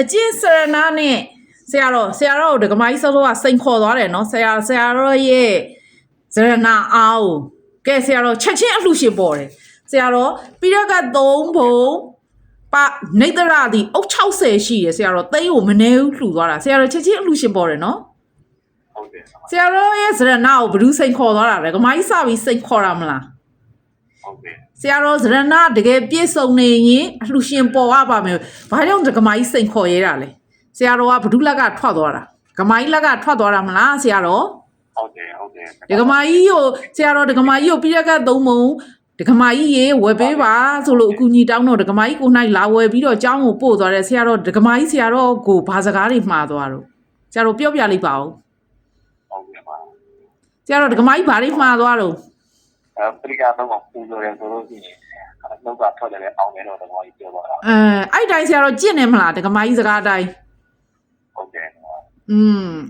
အကျင့်စရနာနဲ့ဆရာတော်ဒကမကြီးစောစောကစိန်ခေါ်သွားတယ်နော်ဆရာတော်ရဲ့စရနာအားကိုကဲဆရာတော်ချက်ချင်းအလှရှင်ပေါ်တယ်ဆရာတော်ပြီးတော့က3ဘုံပါနေတရသည်အုပ်60ရှိတယ်ဆရာတော်သိန်းကိုမနေဘူးလှူသွားတာဆရာတော်ချက်ချင်းအလှရှင်ပေါ်တယ်နော်ဟုတ်တယ်ဆရာတော်ရဲ့စရနာကိုဘယ်သူစိန်ခေါ်သွားတာလဲဒကမကြီးစပြီးစိန်ခေါ်တာမလားဟုတ်တယ်ဆရာတော်စရနာတကယ်ပြည့်စုံနေရင်အလှရှင်ပေါ်ရပါမယ်ဘာကြောင့်ဒကမကြီးစိန်ခေါ်ရဲတာလဲဆရာတော်ကဘဒုလက်ကထွက်သွားတာဒကမကြီးလက်ကထွက်သွားတာမလားဆရာတော်ဟုတ်တယ်ဒကမကြီးကိုဆရာတော်ဒကမကြီးကိုပြရကသုံးမုံဒကမကြီးရေဝယ်ပေးပါဆိုလို့အကူကြီးတောင်းတော့ဒကမကြီးကို၌လာဝယ်ပြီးတော့အเจ้าကိုပို့သွားတယ်ဆရာတော်ဒကမကြီးဆရာတော်ကိုဘာစကားတွေမှားသွားတော့ဆရာတော်ပြောပြလိုက်ပါဦးဟုတ်တယ်ပါဆရာတော်ဒကမကြီးဘာတွေမှားသွားတော့ပရိကတော့ပူလို့ရဆိုလို့ရှိရင်လောက်ကထွက်တယ်အောင်တယ်တော့ဒကမကြီးပြောသွားတာအဲ့တိုင်းဆရာတော်ကြင့်နေမလားဒကမကြီးစကားတိုင်းဟုတ်တယ်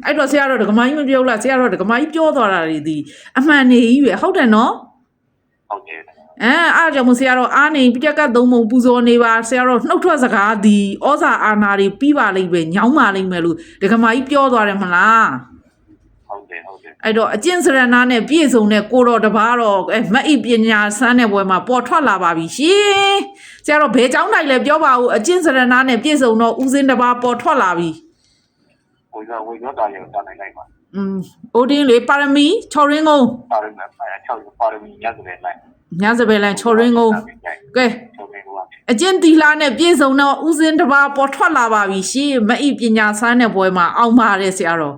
အဲ့တော့ဆရာတော်ဒကမကြီးမပြောလားဆရာတော်ဒကမကြီးပြောသွားတာတွေဒီအမှန်နေကြီးပဲဟုတ်တယ်နော်ဟုတ်တယ်အားကြောင့်ဆရာတော်အားနေပြက်ကသုံးပုံပူဇော်နေပါဆရာတော်နှုတ်ထွက်စကားဒီဩဇာအာဏာတွေပြီးပါလိမ့်မယ်ညောင်းပါလိမ့်မယ်လို့ဒကမကြီးပြောသွားတယ်မလားဟုတ်တယ်အဲ့တော့အကျင့်စရနာနဲ့ပြည့်စုံတဲ့ကိုတော်တပါးတော့မအိပညာစမ်းတဲ့ဘွယ်မှာပေါ်ထွက်လာပါပြီရှင်ဆရာတော်ဘယ်เจ้าနိုင်လဲပြောပါဦးအကျင့်စရနာနဲ့ပြည့်စုံတော့ဦးစင်းတပါးပေါ်ထွက်လာပြီဝေရောတာရောတာနိုင်လိုက်ပါအိုဒင်းလေပါရမီ6ရင်းကုန်ပါရမီ6ပါရမီညစပဲလိုက်ညစပဲလိုက်6ရင်းကုန်ကဲအကျင့်တီလာနဲ့ပြည့်စုံတော့ဦးစင်းတပါးပေါ်ထွက်လာပါပြီရှင်မအိပညာစမ်းတဲ့ဘွယ်မှာအောင်ပါတယ်ဆရာတော်